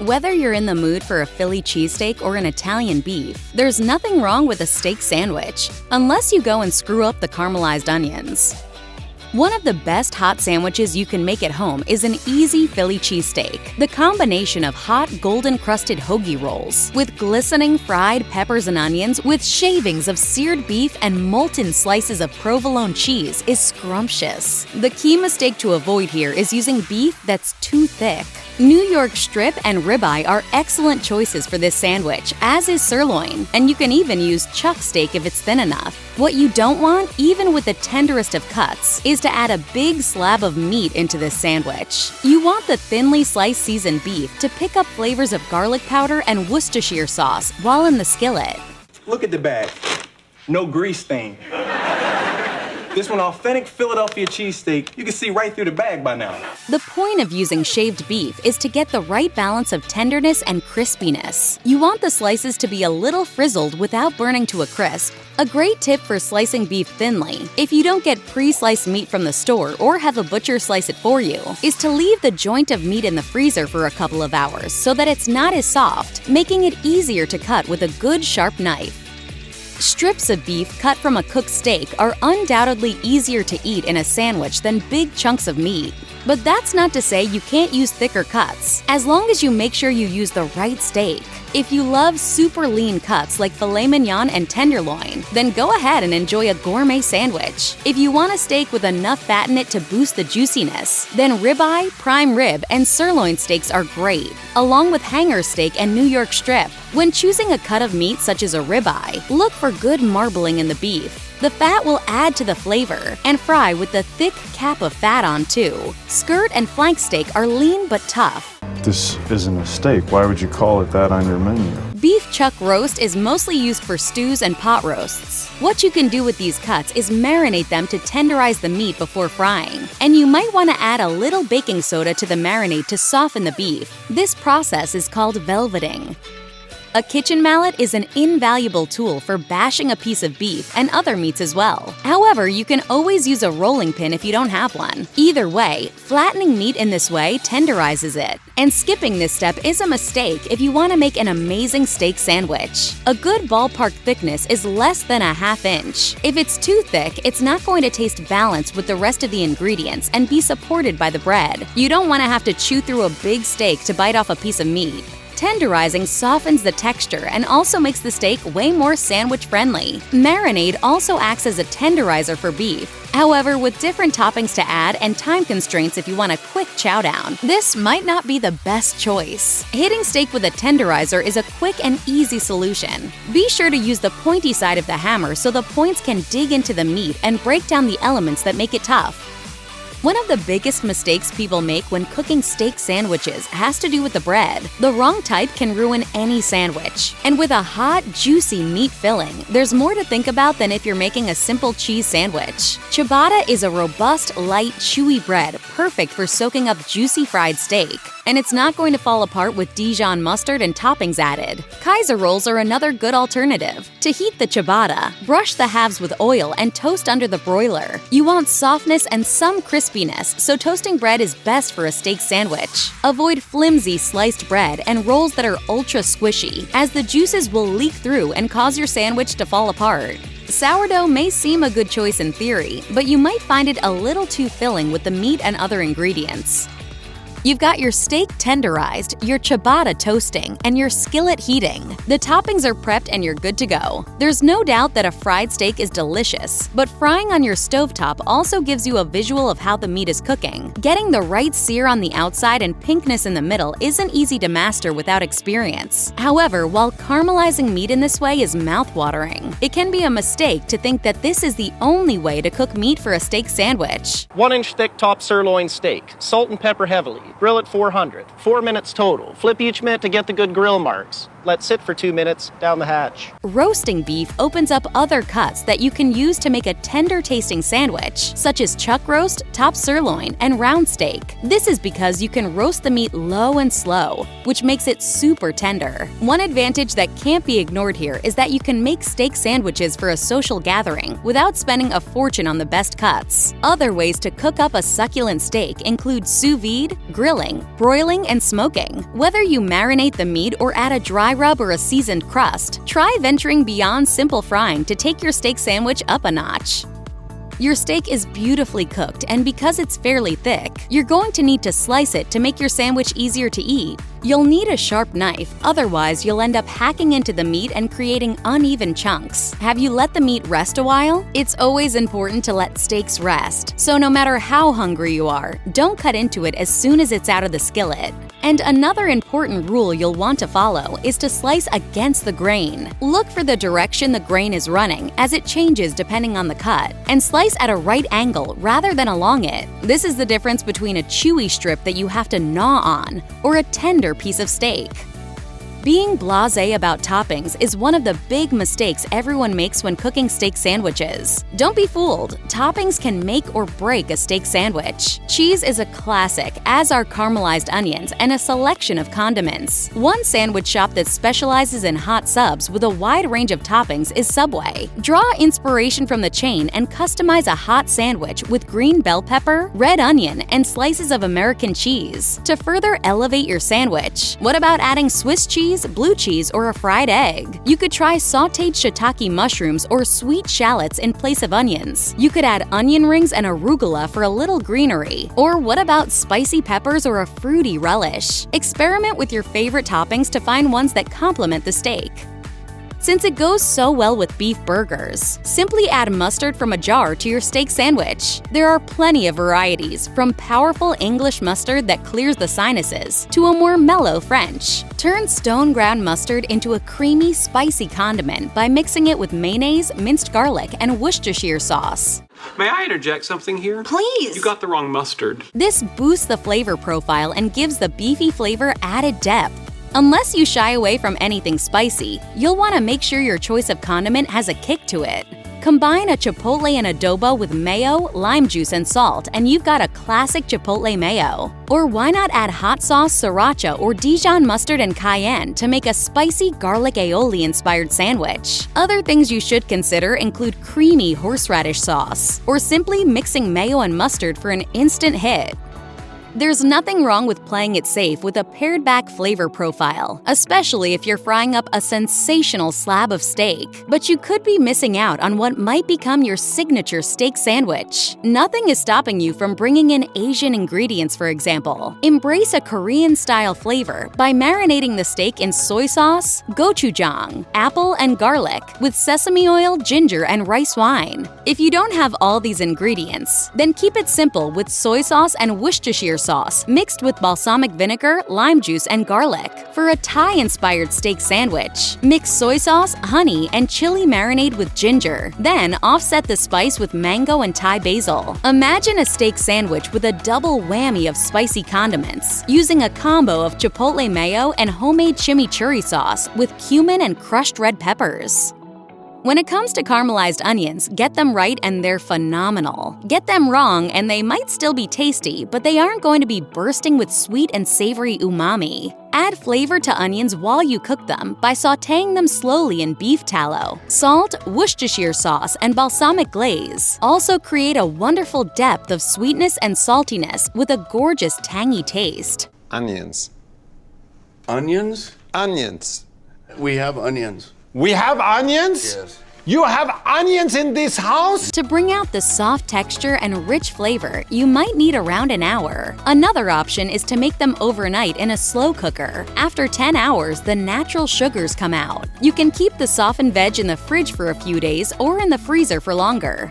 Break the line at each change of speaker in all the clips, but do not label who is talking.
Whether you're in the mood for a Philly cheesesteak or an Italian beef, there's nothing wrong with a steak sandwich, unless you go and screw up the caramelized onions. One of the best hot sandwiches you can make at home is an easy Philly cheesesteak. The combination of hot, golden-crusted hoagie rolls with glistening fried peppers and onions with shavings of seared beef and molten slices of provolone cheese is scrumptious. The key mistake to avoid here is using beef that's too thick. New York strip and ribeye are excellent choices for this sandwich, as is sirloin, and you can even use chuck steak if it's thin enough. What you don't want, even with the tenderest of cuts, is to add a big slab of meat into this sandwich. You want the thinly sliced seasoned beef to pick up flavors of garlic powder and Worcestershire sauce while in the skillet.
Look at the bag. No grease stain. This one, authentic Philadelphia cheesesteak, you can see right through the bag by now.
The point of using shaved beef is to get the right balance of tenderness and crispiness. You want the slices to be a little frizzled without burning to a crisp. A great tip for slicing beef thinly, if you don't get pre-sliced meat from the store or have a butcher slice it for you, is to leave the joint of meat in the freezer for a couple of hours so that it's not as soft, making it easier to cut with a good sharp knife. Strips of beef cut from a cooked steak are undoubtedly easier to eat in a sandwich than big chunks of meat. But that's not to say you can't use thicker cuts, as long as you make sure you use the right steak. If you love super lean cuts like filet mignon and tenderloin, then go ahead and enjoy a gourmet sandwich. If you want a steak with enough fat in it to boost the juiciness, then ribeye, prime rib, and sirloin steaks are great, along with hanger steak and New York strip. When choosing a cut of meat such as a ribeye, look for good marbling in the beef. The fat will add to the flavor, and fry with the thick cap of fat on too. Skirt and flank steak are lean but tough.
This isn't a steak. Why would you call it that on your menu?
Beef chuck roast is mostly used for stews and pot roasts. What you can do with these cuts is marinate them to tenderize the meat before frying. And you might want to add a little baking soda to the marinade to soften the beef. This process is called velveting. A kitchen mallet is an invaluable tool for bashing a piece of beef and other meats as well. However, you can always use a rolling pin if you don't have one. Either way, flattening meat in this way tenderizes it. And skipping this step is a mistake if you want to make an amazing steak sandwich. A good ballpark thickness is less than a ½ inch. If it's too thick, it's not going to taste balanced with the rest of the ingredients and be supported by the bread. You don't want to have to chew through a big steak to bite off a piece of meat. Tenderizing softens the texture and also makes the steak way more sandwich-friendly. Marinade also acts as a tenderizer for beef. However, with different toppings to add and time constraints if you want a quick chow down, this might not be the best choice. Hitting steak with a tenderizer is a quick and easy solution. Be sure to use the pointy side of the hammer so the points can dig into the meat and break down the elements that make it tough. One of the biggest mistakes people make when cooking steak sandwiches has to do with the bread. The wrong type can ruin any sandwich. And with a hot, juicy meat filling, there's more to think about than if you're making a simple cheese sandwich. Ciabatta is a robust, light, chewy bread perfect for soaking up juicy fried steak. And it's not going to fall apart with Dijon mustard and toppings added. Kaiser rolls are another good alternative. To heat the ciabatta, brush the halves with oil and toast under the broiler. You want softness and some crispiness, so toasting bread is best for a steak sandwich. Avoid flimsy sliced bread and rolls that are ultra squishy, as the juices will leak through and cause your sandwich to fall apart. Sourdough may seem a good choice in theory, but you might find it a little too filling with the meat and other ingredients. You've got your steak tenderized, your ciabatta toasting, and your skillet heating. The toppings are prepped and you're good to go. There's no doubt that a fried steak is delicious, but frying on your stovetop also gives you a visual of how the meat is cooking. Getting the right sear on the outside and pinkness in the middle isn't easy to master without experience. However, while caramelizing meat in this way is mouth-watering, it can be a mistake to think that this is the only way to cook meat for a steak sandwich.
1-inch thick top sirloin steak, salt and pepper heavily. Grill at 400, 4 minutes total. Flip each minute to get the good grill marks. Let sit for 2 minutes, down the hatch.
Roasting beef opens up other cuts that you can use to make a tender-tasting sandwich, such as chuck roast, top sirloin, and round steak. This is because you can roast the meat low and slow, which makes it super tender. One advantage that can't be ignored here is that you can make steak sandwiches for a social gathering without spending a fortune on the best cuts. Other ways to cook up a succulent steak include sous vide, grilling, broiling, and smoking. Whether you marinate the meat or add a dry rub or a seasoned crust, try venturing beyond simple frying to take your steak sandwich up a notch. Your steak is beautifully cooked, and because it's fairly thick, you're going to need to slice it to make your sandwich easier to eat. You'll need a sharp knife, otherwise you'll end up hacking into the meat and creating uneven chunks. Have you let the meat rest a while? It's always important to let steaks rest, so no matter how hungry you are, don't cut into it as soon as it's out of the skillet. And another important rule you'll want to follow is to slice against the grain. Look for the direction the grain is running, as it changes depending on the cut, and slice at a right angle rather than along it. This is the difference between a chewy strip that you have to gnaw on or a tender piece of steak. Being blasé about toppings is one of the big mistakes everyone makes when cooking steak sandwiches. Don't be fooled, toppings can make or break a steak sandwich. Cheese is a classic, as are caramelized onions and a selection of condiments. One sandwich shop that specializes in hot subs with a wide range of toppings is Subway. Draw inspiration from the chain and customize a hot sandwich with green bell pepper, red onion, and slices of American cheese to further elevate your sandwich. What about adding Swiss cheese, blue cheese, or a fried egg? You could try sautéed shiitake mushrooms or sweet shallots in place of onions. You could add onion rings and arugula for a little greenery. Or what about spicy peppers or a fruity relish? Experiment with your favorite toppings to find ones that complement the steak. Since it goes so well with beef burgers, simply add mustard from a jar to your steak sandwich. There are plenty of varieties, from powerful English mustard that clears the sinuses to a more mellow French. Turn stone ground mustard into a creamy, spicy condiment by mixing it with mayonnaise, minced garlic, and Worcestershire sauce.
May I interject something here?
Please!
You got the wrong mustard.
This boosts the flavor profile and gives the beefy flavor added depth. Unless you shy away from anything spicy, you'll want to make sure your choice of condiment has a kick to it. Combine a chipotle and adobo with mayo, lime juice, and salt, and you've got a classic chipotle mayo. Or why not add hot sauce, sriracha, or Dijon mustard and cayenne to make a spicy garlic aioli-inspired sandwich? Other things you should consider include creamy horseradish sauce, or simply mixing mayo and mustard for an instant hit. There's nothing wrong with playing it safe with a pared-back flavor profile, especially if you're frying up a sensational slab of steak. But you could be missing out on what might become your signature steak sandwich. Nothing is stopping you from bringing in Asian ingredients, for example. Embrace a Korean-style flavor by marinating the steak in soy sauce, gochujang, apple, and garlic with sesame oil, ginger, and rice wine. If you don't have all these ingredients, then keep it simple with soy sauce and Worcestershire sauce mixed with balsamic vinegar, lime juice, and garlic. For a Thai-inspired steak sandwich, mix soy sauce, honey, and chili marinade with ginger. Then offset the spice with mango and Thai basil. Imagine a steak sandwich with a double whammy of spicy condiments, using a combo of chipotle mayo and homemade chimichurri sauce with cumin and crushed red peppers. When it comes to caramelized onions, get them right and they're phenomenal. Get them wrong and they might still be tasty, but they aren't going to be bursting with sweet and savory umami. Add flavor to onions while you cook them by sautéing them slowly in beef tallow. Salt, Worcestershire sauce, and balsamic glaze also create a wonderful depth of sweetness and saltiness with a gorgeous tangy taste.
Onions.
Onions?
Onions.
We have onions.
We have onions?
Yes.
You have onions in this house?
To bring out the soft texture and rich flavor, you might need around an hour. Another option is to make them overnight in a slow cooker. After 10 hours, the natural sugars come out. You can keep the softened veg in the fridge for a few days or in the freezer for longer.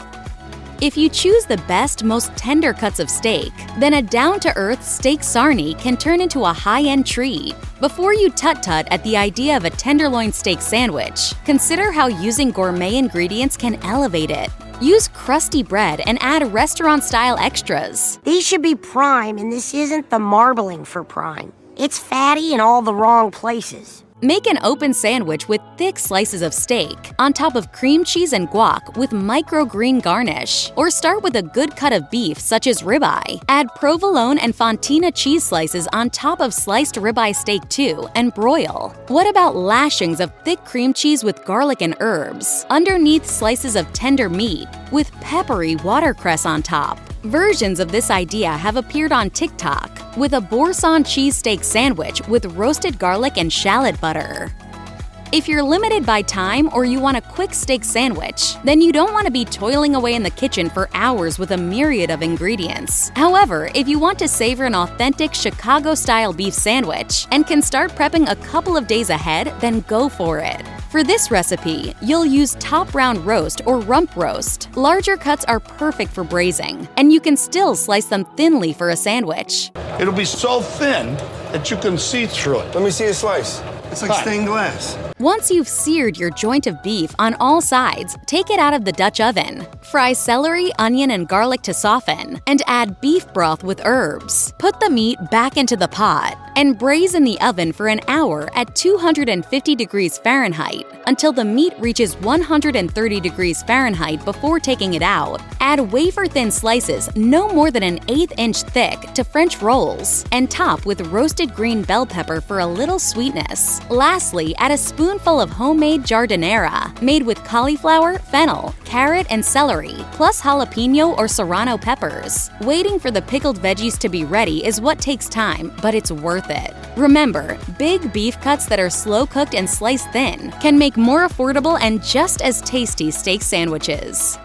If you choose the best, most tender cuts of steak, then a down-to-earth steak sarnie can turn into a high-end treat. Before you tut-tut at the idea of a tenderloin steak sandwich, consider how using gourmet ingredients can elevate it. Use crusty bread and add restaurant-style extras.
These should be prime, and this isn't the marbling for prime. It's fatty in all the wrong places.
Make an open sandwich with thick slices of steak on top of cream cheese and guac with microgreen garnish. Or start with a good cut of beef such as ribeye. Add provolone and fontina cheese slices on top of sliced ribeye steak too and broil. What about lashings of thick cream cheese with garlic and herbs underneath slices of tender meat with peppery watercress on top? Versions of this idea have appeared on TikTok with a boursin cheesesteak sandwich with roasted garlic and shallot butter. If you're limited by time or you want a quick steak sandwich, then you don't want to be toiling away in the kitchen for hours with a myriad of ingredients. However, if you want to savor an authentic Chicago-style beef sandwich and can start prepping a couple of days ahead, then go for it. For this recipe, you'll use top round roast or rump roast. Larger cuts are perfect for braising, and you can still slice them thinly for a sandwich.
It'll be so thin that you can see through it.
Let me see a slice.
It's like stained glass.
Once you've seared your joint of beef on all sides, take it out of the Dutch oven. Fry celery, onion, and garlic to soften, and add beef broth with herbs. Put the meat back into the pot and braise in the oven for an hour at 250 degrees Fahrenheit until the meat reaches 130 degrees Fahrenheit before taking it out. Add wafer-thin slices no more than an 1/8 inch thick to French rolls and top with roasted green bell pepper for a little sweetness. Lastly, add a spoonful of homemade jardinera made with cauliflower, fennel, carrot, and celery, plus jalapeno or serrano peppers. Waiting for the pickled veggies to be ready is what takes time, but it's worth it. Remember, big beef cuts that are slow-cooked and sliced thin can make more affordable and just as tasty steak sandwiches.